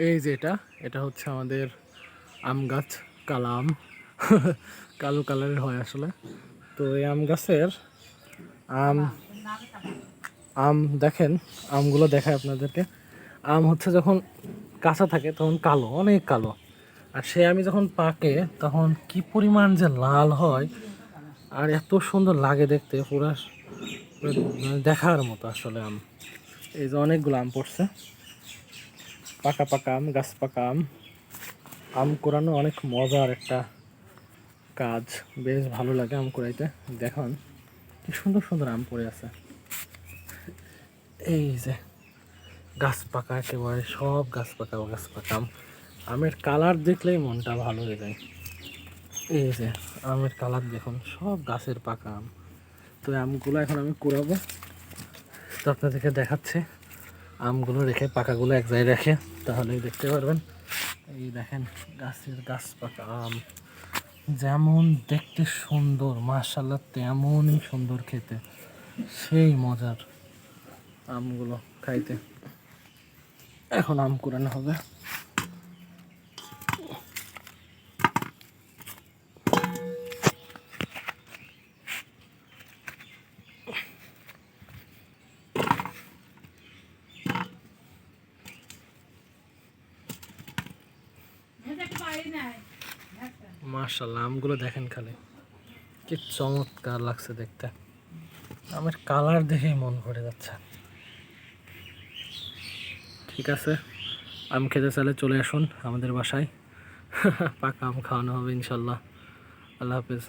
এই যে এটা হচ্ছে আমাদের আম গাছ, কালা আম। কালো কালারের হয় আসলে। তো এই আম গাছের আম আম দেখেন, আমগুলো দেখায় আপনাদেরকে। আম হচ্ছে যখন কাঁচা থাকে তখন কালো, অনেক কালো। আর সে আমি যখন পাকে তখন কি পরিমাণ যে লাল হয়, আর এত সুন্দর লাগে দেখতে, পুরা মানে দেখার মতো আসলে আম। এই যে অনেকগুলো আম পড়ছে, পাকা পাকা আম, গাছ পাকা আম। আম কোরানো অনেক মজার একটা কাজ, বেশ ভালো লাগে আম কুড়াইতে। দেখুন কি সুন্দর সুন্দর আম পড়ে আছে। এই যে গাছ পাকা, একেবারে সব গাছ পাকা গাছ পাকা আম। আমের কালার দেখলেই মনটা ভালো হয়ে যায়। এই যে আমের কালার দেখুন, সব গাছের পাকা আম। তো আমগুলো এখন আমি কুড়াবো, তো আপনাদেরকে দেখাচ্ছে। আমগুলো রেখে পাকাগুলো এক জায়গায় রেখে, তাহলেই দেখতে পারবেন। এই দেখেন গাছের গাছ পাকা আম, যেমন দেখতে সুন্দর মাশাআল্লাহ তেমনই সুন্দর খেতে, সেই মজার আমগুলো খাইতে। এখন আম কুড়ানো হবে। মাশাআল্লাহ আমগুলো দেখেন খালি, কি চমৎকার লাগছে দেখতে। আমের কালার দেখেই মন ভরে যাচ্ছে। ঠিক আছে, আম খেতে চাইলে চলে আসুন আমাদের বাসায়। পাকা আম খাওয়ানো হবে ইনশাল্লাহ। আল্লাহ হাফেজ।